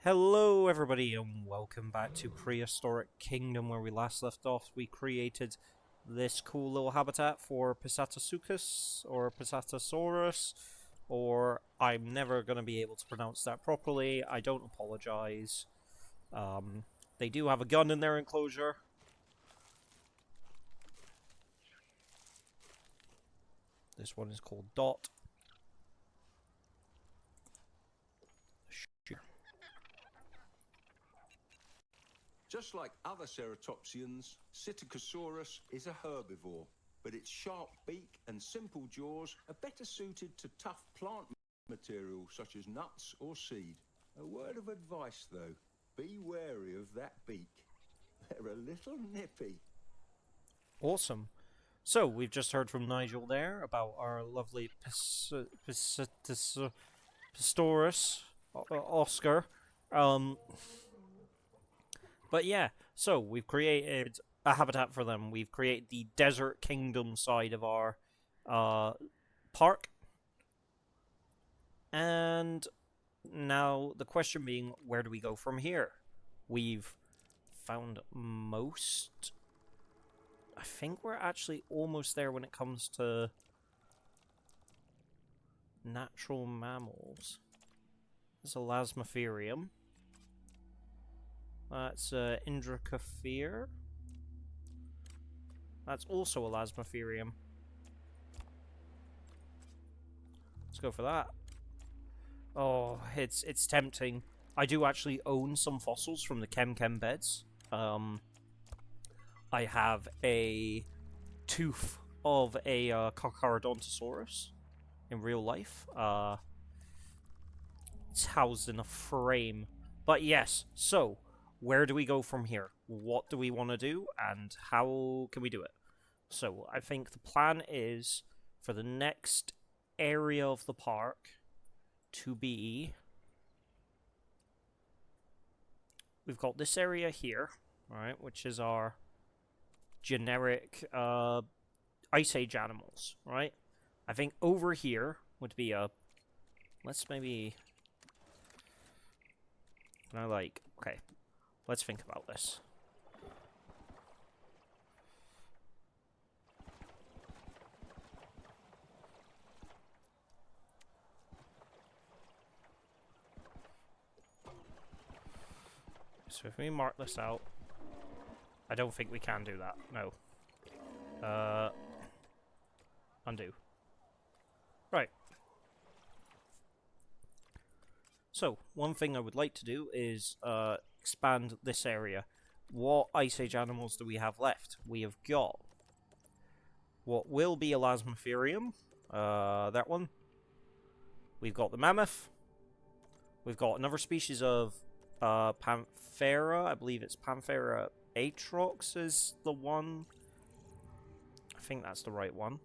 Hello everybody and welcome back to Prehistoric Kingdom. Where we last left off, we created this cool little habitat for Pisatasuchus or Pisatosaurus, or I'm never going to be able to pronounce that properly. I don't apologize. They do have a gun in their enclosure. This one is called Dot. Just like other ceratopsians, Psittacosaurus is a herbivore, but its sharp beak and simple jaws are better suited to tough plant material such as nuts or seed. A word of advice though, be wary of that beak. They're a little nippy. Awesome. So, we've just heard from Nigel there about our lovely Pistorius, Oscar. But yeah, so we've created a habitat for them. We've created the Desert Kingdom side of our park. And now the question being, where do we go from here? We've found most. I think we're actually almost there when it comes to natural mammals. There's a Lasmotherium. That's Indracophir. That's also a Lasmotherium. Let's go for that. Oh, it's tempting. I do actually own some fossils from the Chem beds. I have a tooth of a Carcharodontosaurus in real life. It's housed in a frame. But yes, so where do we go from here? What do we want to do, and how can we do it? So I think the plan is for the next area of the park to be... We've got this area here, right, which is our generic Ice Age animals, right? I think over here would be a... Let's maybe... Okay, let's think about this. So if we mark this out, I don't think we can do that. No. Undo. Right. So, one thing I would like to do is expand this area. What Ice Age animals do we have left? We have got what will be a Lasmotherium. That one. We've got the mammoth. We've got another species of Panthera. I believe it's Panthera atrox is the one. I think that's the right one.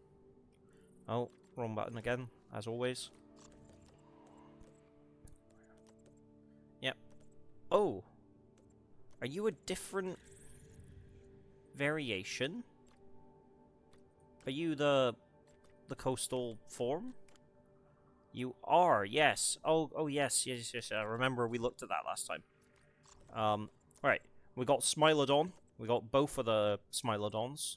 Oh, wrong button again, as always. Yep. Oh. Are you a different variation? Are you the coastal form? You are, yes. Oh, yes. I remember we looked at that last time. Right. We got Smilodon. We got both of the Smilodons.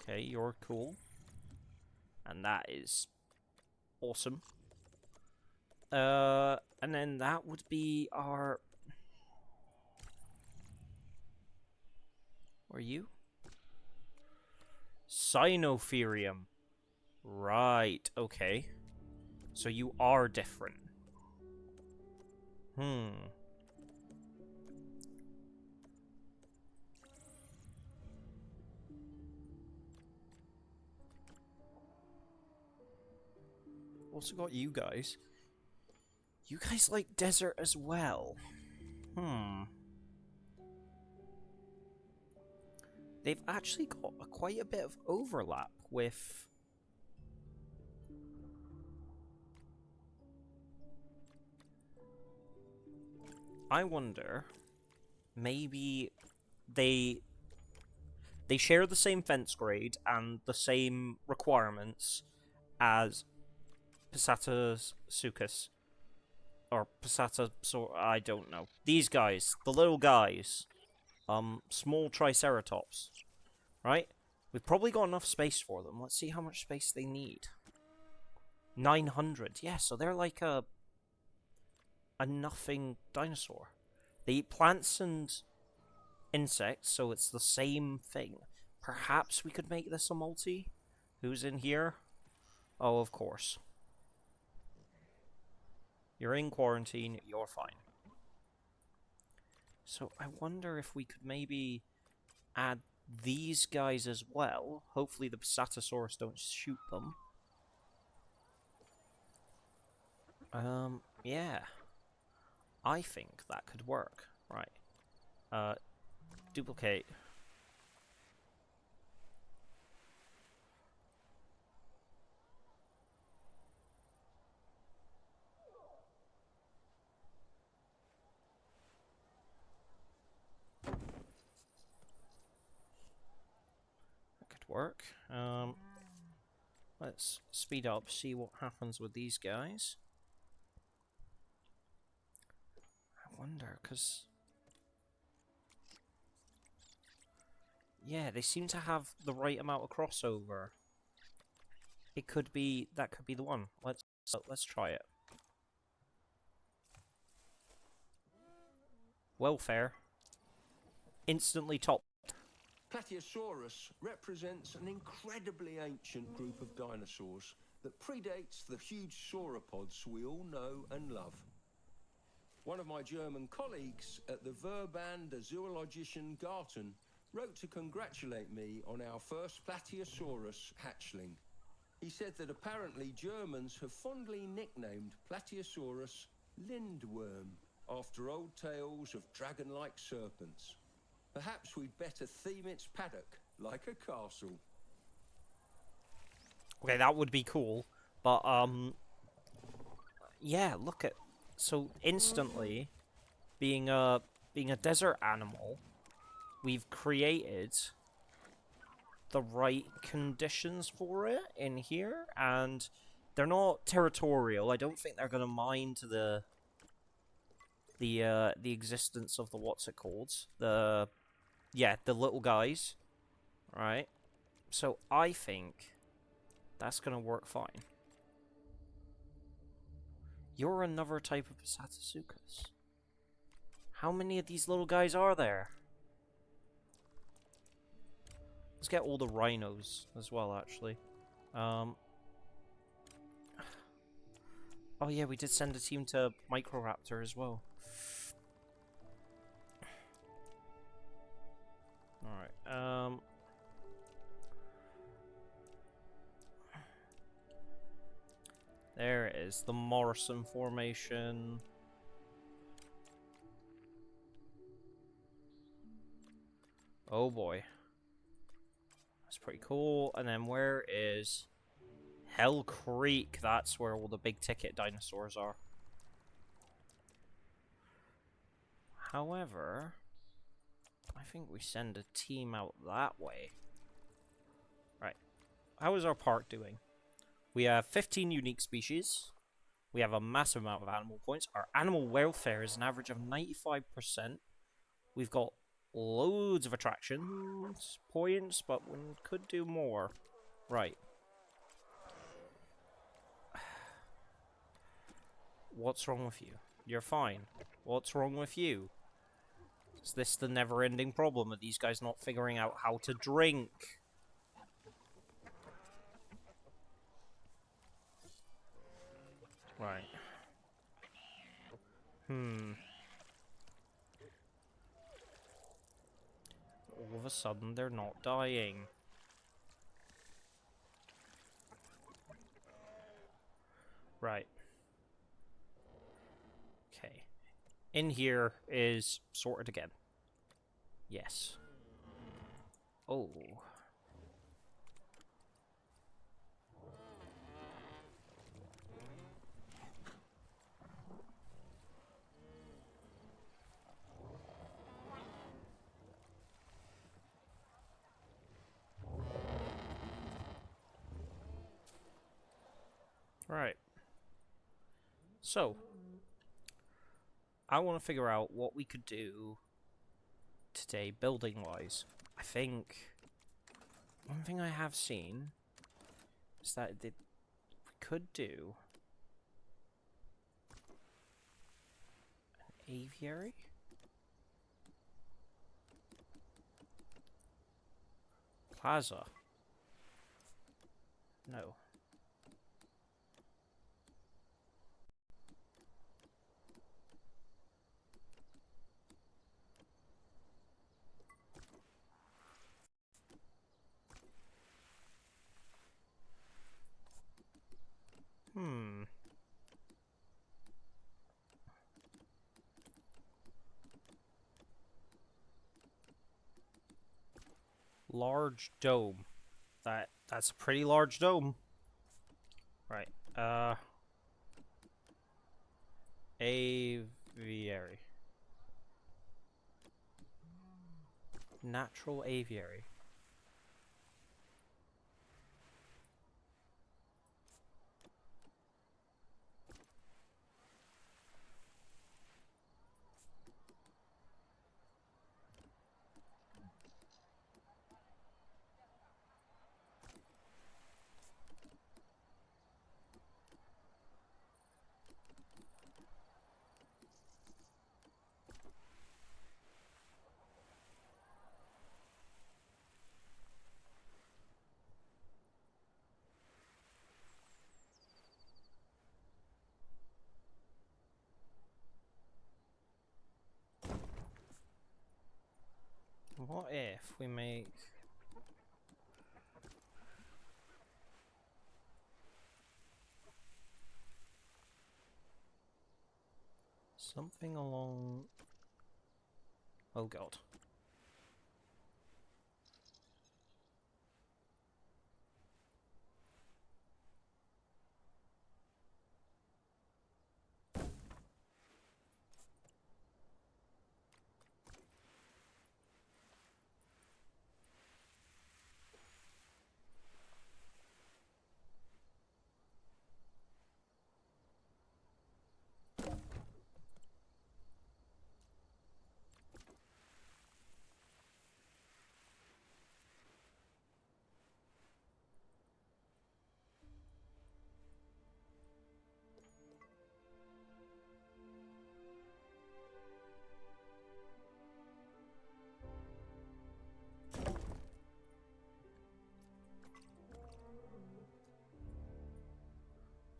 Okay, you're cool. And that is awesome. And then that would be our... Where are you? Cynotherium. Right, okay. So you are different. Also got you guys. You guys like desert as well. They've actually got quite a bit of overlap with... I wonder... Maybe they share the same fence grade and the same requirements as Pisatasuchus. Or Pisatosaur, I don't know. These guys, the little guys. Small Triceratops. Right? We've probably got enough space for them. Let's see how much space they need. 900. Yeah, so they're like a nothing dinosaur. They eat plants and insects, so it's the same thing. Perhaps we could make this a multi? Who's in here? Oh, of course. You're in quarantine, you're fine. So I wonder if we could maybe add these guys as well. Hopefully the Pisatosaurus don't shoot them. Yeah. I think that could work. Right. Duplicate. That could work. Let's speed up, see what happens with these guys. I wonder, because... yeah, they seem to have the right amount of crossover. It could be... that could be the one. Let's try it. Welfare. Instantly top. Plateosaurus represents an incredibly ancient group of dinosaurs that predates the huge sauropods we all know and love. One of my German colleagues at the Verband der Zoologischen Garten wrote to congratulate me on our first Plateosaurus hatchling. He said that apparently Germans have fondly nicknamed Plateosaurus Lindworm, after old tales of dragon-like serpents. Perhaps we'd better theme its paddock like a castle. Okay, that would be cool. But, yeah, look at... so, instantly, being a desert animal, we've created the right conditions for it in here, and they're not territorial. I don't think they're going to mind the existence of the what's it called? The little guys. Right? So I think that's gonna work fine. You're another type of Pisatosuchus. How many of these little guys are there? Let's get all the rhinos as well, actually. Oh yeah, we did send a team to Microraptor as well. Alright, there it is, the Morrison formation. Oh boy. That's pretty cool. And then where is Hell Creek? That's where all the big ticket dinosaurs are. However, I think we send a team out that way. Right. How is our park doing? We have 15 unique species. We have a massive amount of animal points. Our animal welfare is an average of 95%. We've got loads of attractions points, but we could do more. Right. What's wrong with you? You're fine. What's wrong with you? Is this the never-ending problem of these guys not figuring out how to drink? Right. All of a sudden, they're not dying. Right. Okay. In here is sorted again. Yes. Oh. Right. So, I want to figure out what we could do today building-wise. I think one thing I have seen is that we could do an aviary? Plaza? No. Hmm. Large dome. That's a pretty large dome. Right. Aviary. Natural aviary. What if we make something along... Oh god.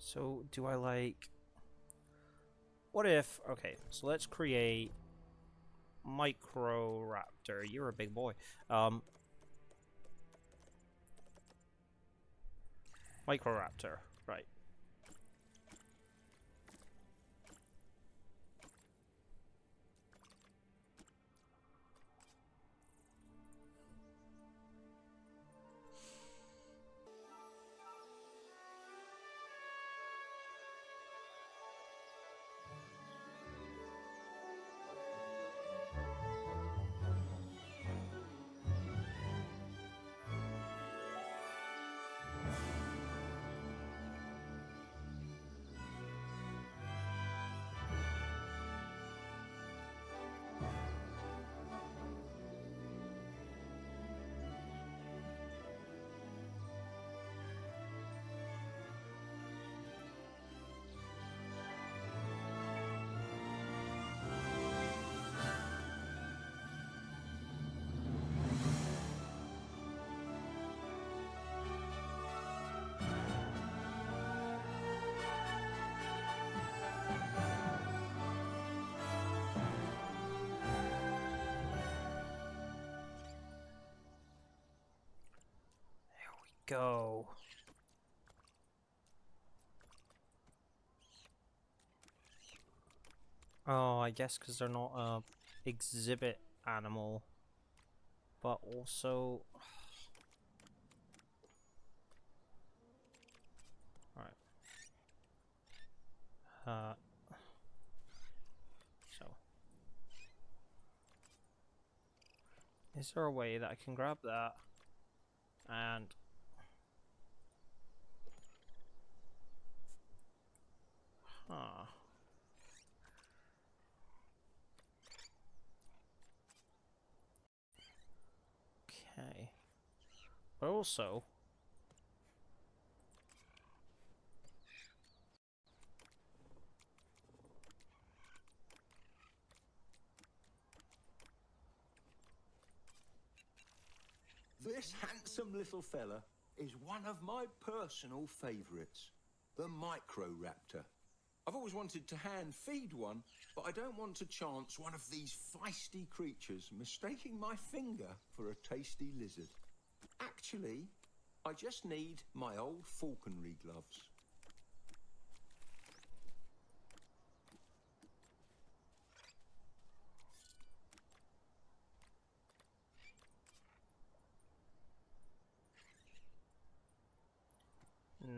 So, do I like... What if... Okay, so let's create... Microraptor. You're a big boy. Microraptor. Right. Go. Oh, I guess because they're not a exhibit animal, but also... Alright. So... Is there a way that I can grab that and... Huh. But also, This handsome little fella is one of my personal favourites, the Microraptor. I've always wanted to hand feed one, but I don't want to chance one of these feisty creatures mistaking my finger for a tasty lizard. Actually, I just need my old falconry gloves.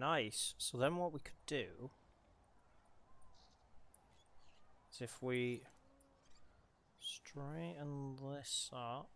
nice. So then what we could do is if we straighten this up.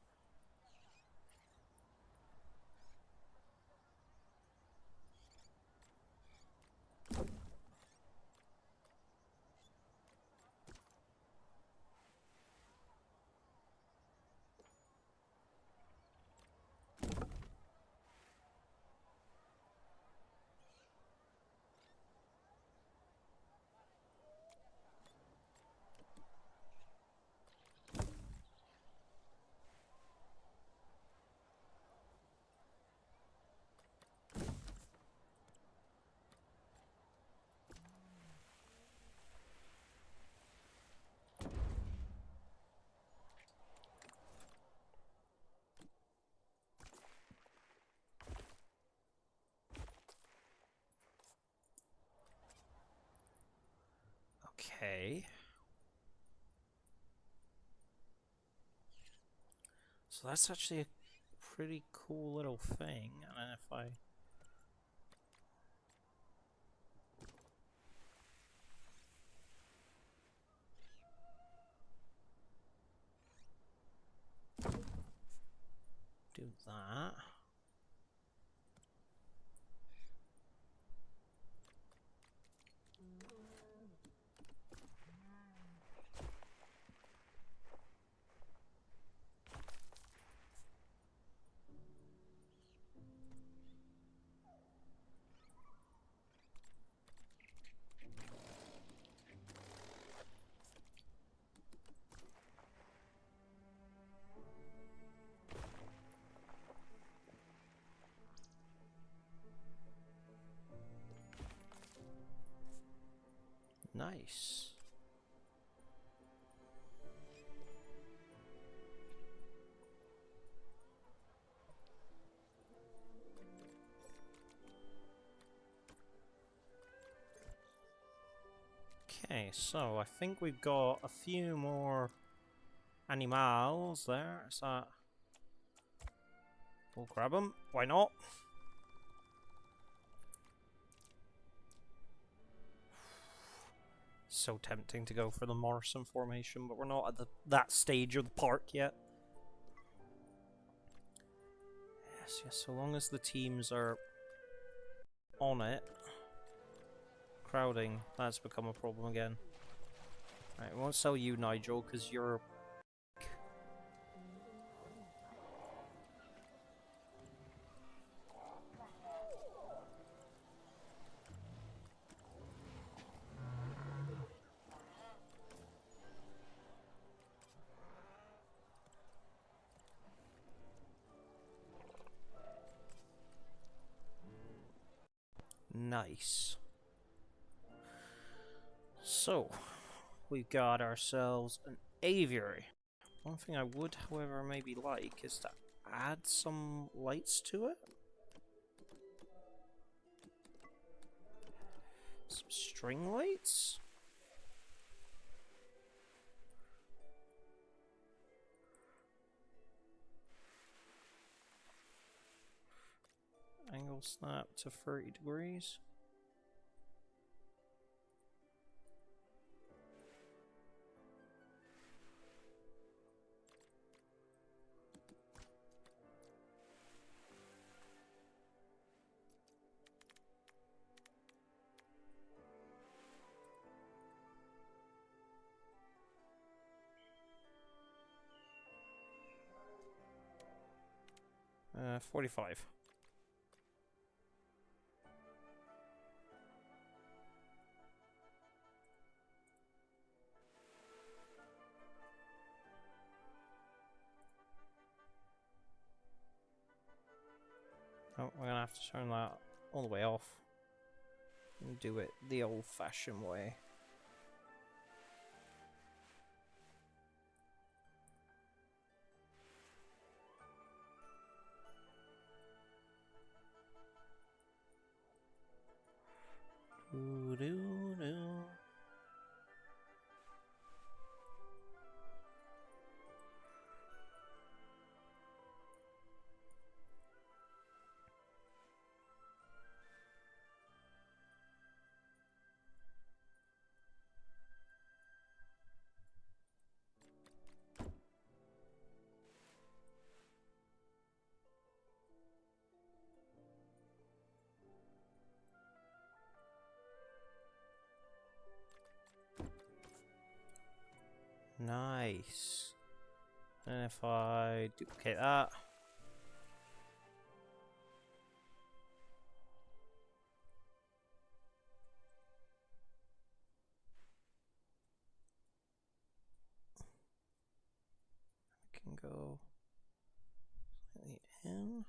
Okay. So that's actually a pretty cool little thing. And if I do that. Nice. Okay, so I think we've got a few more animals there. Is that... We'll grab them. Why not? So tempting to go for the Morrison formation, but we're not at that stage of the park yet. Yes, so long as the teams are on it. Crowding, that's become a problem again. Right, we won't sell you, Nigel, because you're... Nice. So, we've got ourselves an aviary. One thing I would, however, maybe like is to add some lights to it. Some string lights? Angle snap to 30 degrees. Uh, 45. Oh, we're gonna have to turn that all the way off and do it the old-fashioned way. Doo-doo-doo. Nice. And if I duplicate that. I can go slightly in.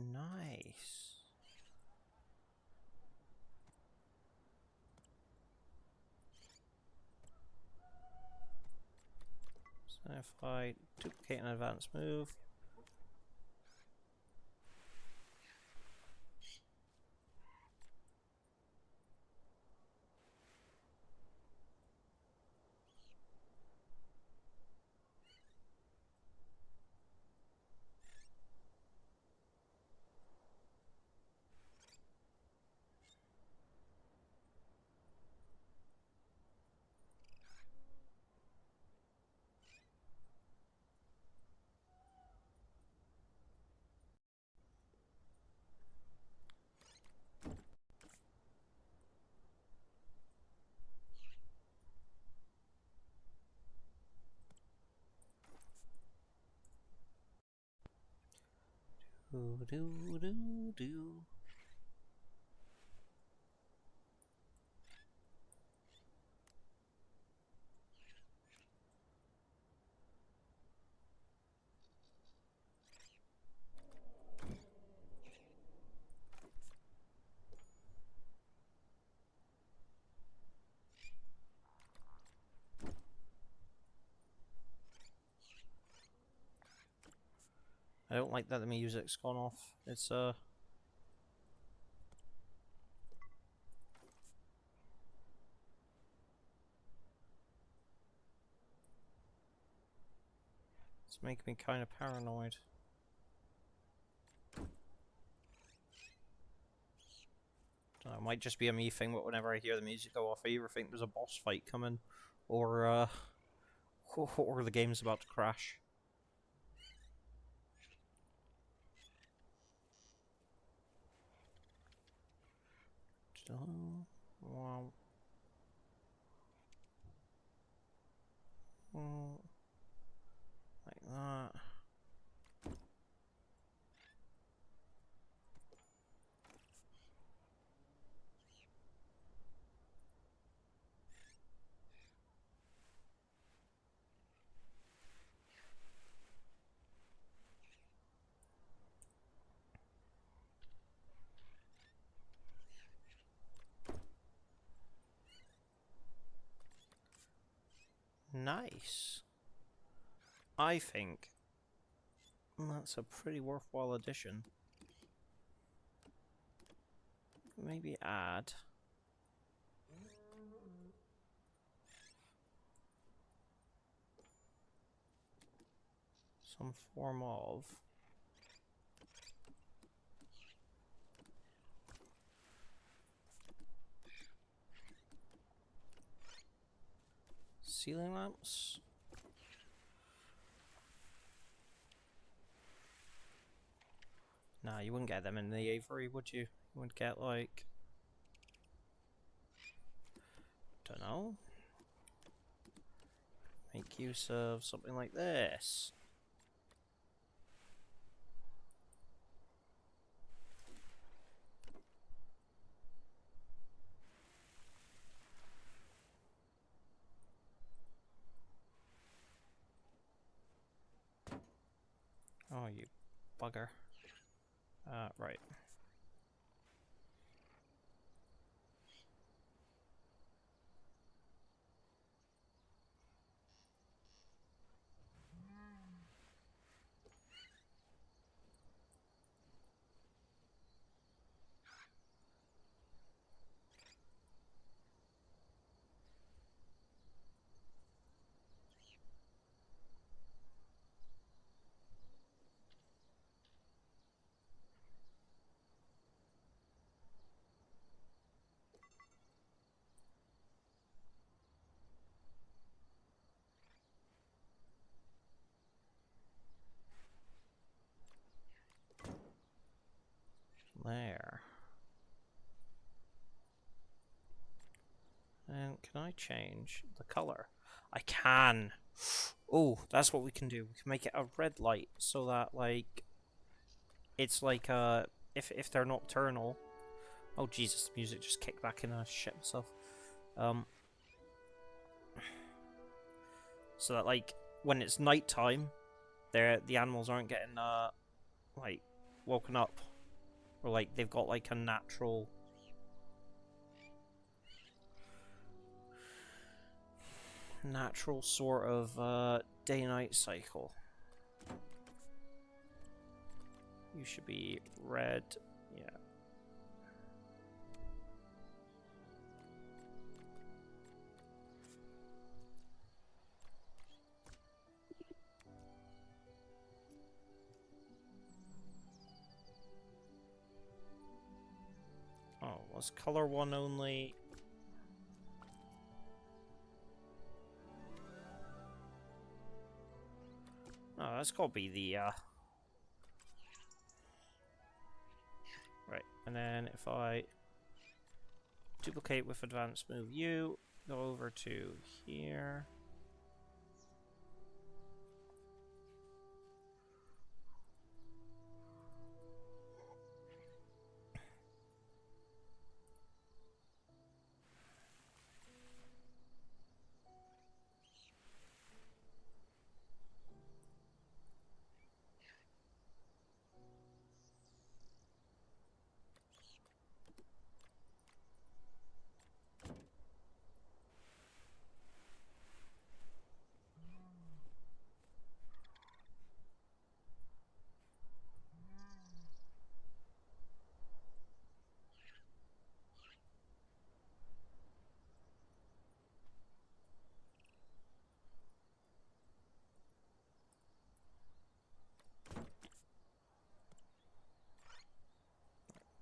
Nice. So if I duplicate an advanced move, do do do do. I don't like that the music's gone off. It's making me kind of paranoid. Dunno, it might just be a me thing, but whenever I hear the music go off, I either think there's a boss fight coming, or or the game's about to crash. Wow. Like that. Nice. I think that's a pretty worthwhile addition. Maybe add some form of ceiling lamps. Nah, you wouldn't get them in the aviary, would you? You would get like, don't know, make use of something like this. Oh, you bugger. Right. There. And can I change the color? I can. Oh, that's what we can do. We can make it a red light so that like it's like if they're nocturnal. Oh Jesus, the music just kicked back in and I shit myself. So that like when it's nighttime, the animals aren't getting like woken up, or like they've got like a natural sort of day-night cycle. You should be red, yeah. Oh, was color 1 only? Oh, that's gotta be the right, and then if I duplicate with advanced move U, go over to here.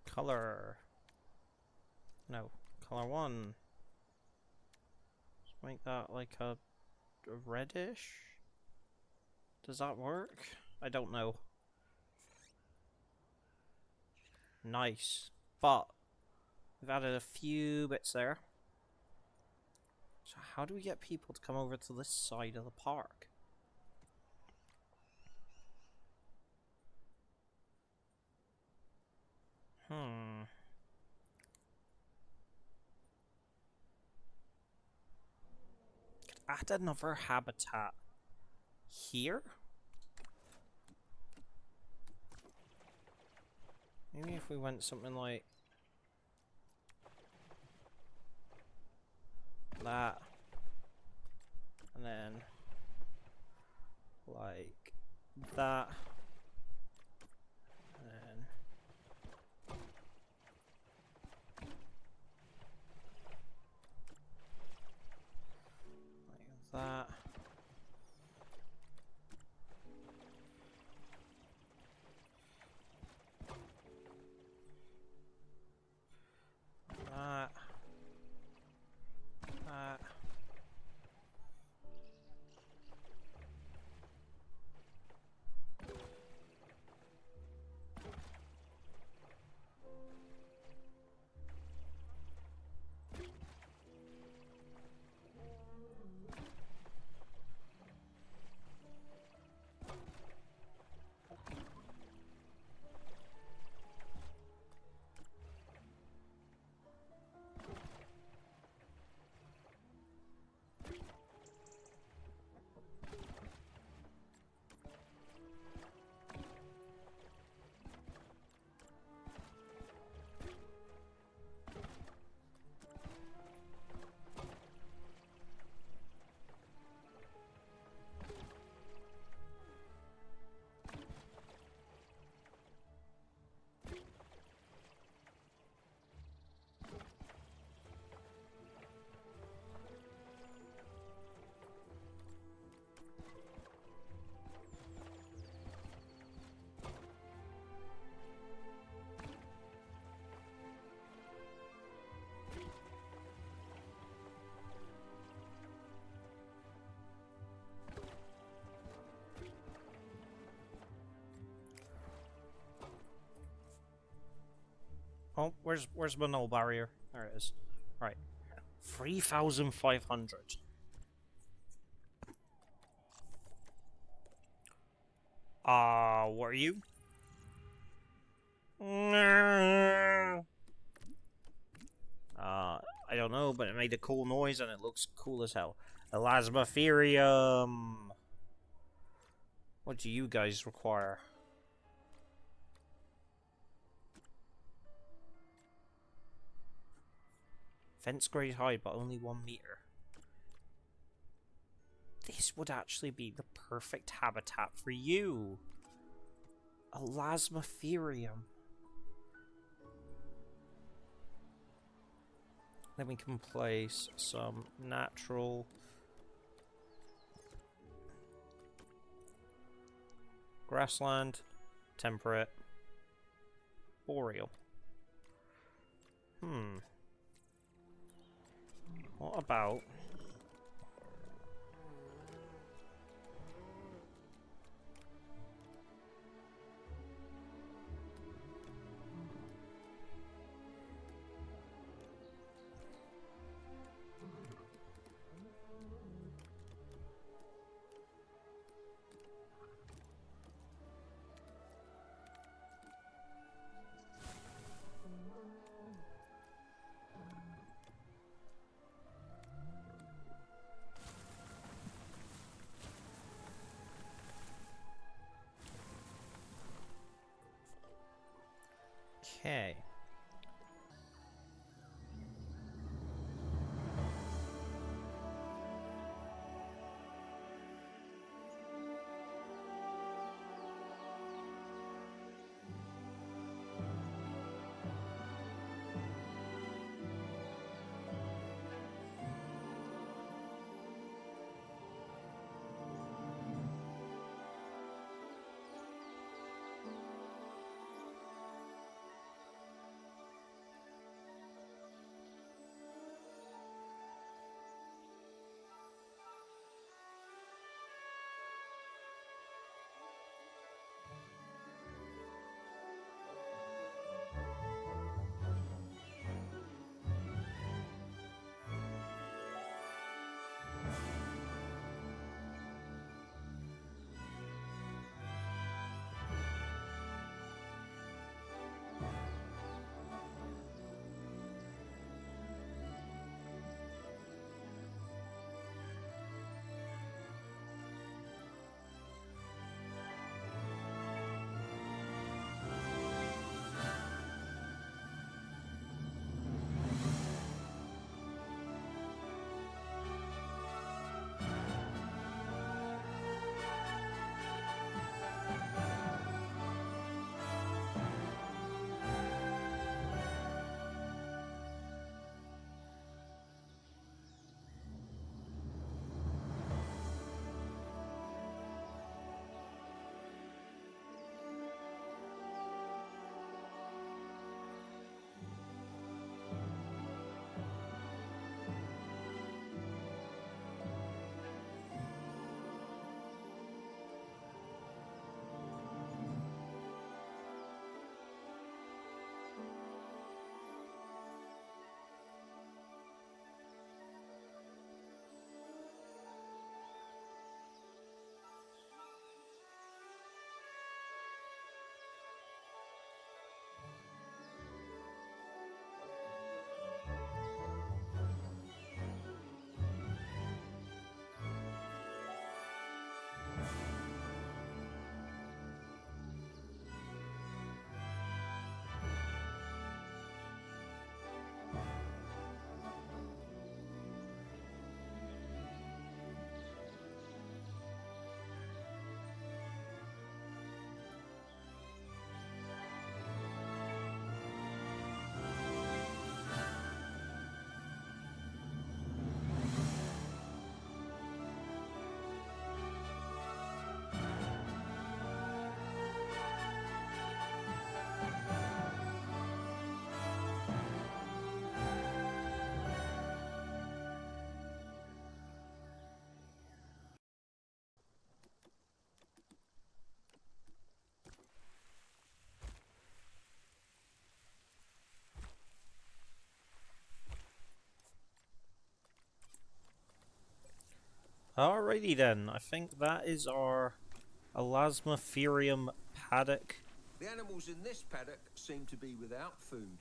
Color. No, color 1. Just make that like a reddish. Does that work? I don't know. Nice. But we've added a few bits there. So how do we get people to come over to this side of the park? Could add another habitat here? Maybe if we went something like that. And then like that. And then like that. That. That. Oh, where's my null barrier? There it is. Right. 3,500. What are you? I don't know, but it made a cool noise and it looks cool as hell. Elasmotherium. What do you guys require? Fence grade high, but only 1 meter. This would actually be the perfect habitat for you. Elasmotherium. Then we can place some natural grassland, temperate, boreal. What about okay. Alrighty then, I think that is our Elasmotherium paddock. The animals in this paddock seem to be without food.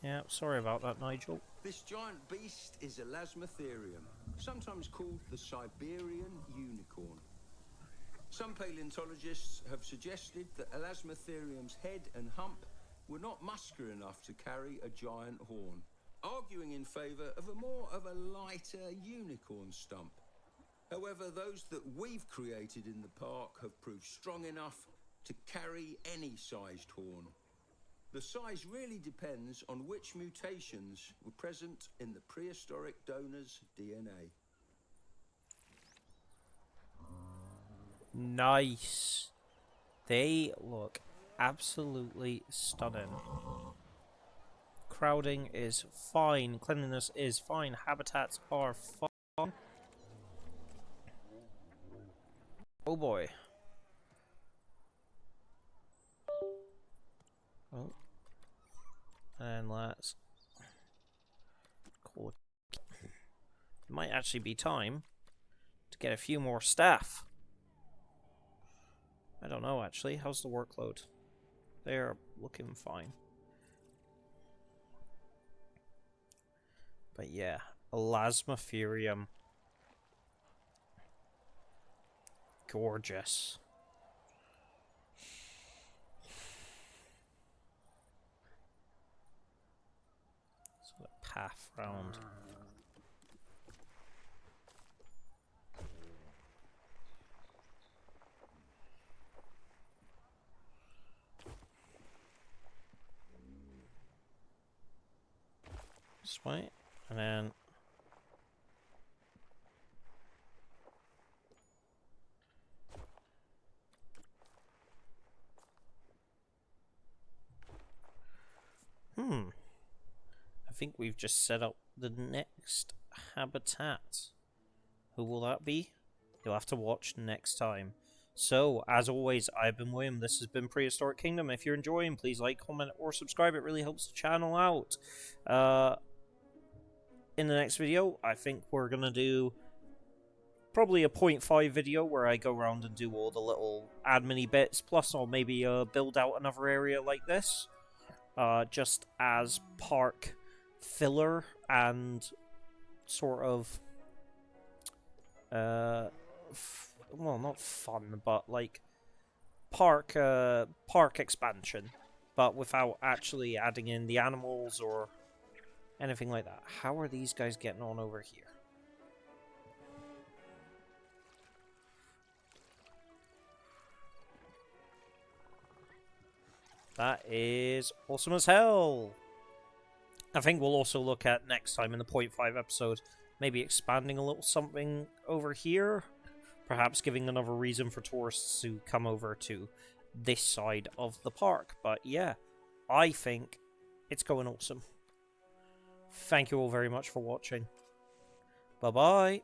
Yeah, sorry about that, Nigel. This giant beast is Elasmotherium, sometimes called the Siberian unicorn. Some paleontologists have suggested that Elasmotherium's head and hump were not muscular enough to carry a giant horn, arguing in favour of a lighter unicorn stump. However, those that we've created in the park have proved strong enough to carry any sized horn. The size really depends on which mutations were present in the prehistoric donor's DNA. Nice. They look absolutely stunning. Crowding is fine. Cleanliness is fine. Habitats are fine. Oh boy. Oh. And let's call it. It might actually be time to get a few more staff. I don't know actually. How's the workload? They're looking fine. But yeah, Elasmotherium. Gorgeous. So a path round. This way, and then I think we've just set up the next habitat. Who will that be? You'll have to watch next time. So, as always, I've been William. This has been Prehistoric Kingdom. If you're enjoying, please like, comment, or subscribe. It really helps the channel out. In the next video, I think we're going to do probably a 0.5 video where I go around and do all the little admin-y bits. Plus, I'll maybe build out another area like this. Just as park filler and sort of well, not fun, but like park expansion, but without actually adding in the animals or anything like that. How are these guys getting on over here? That is awesome as hell. I think we'll also look at next time in the 0.5 episode, maybe expanding a little something over here. Perhaps giving another reason for tourists to come over to this side of the park. But yeah, I think it's going awesome. Thank you all very much for watching. Bye-bye.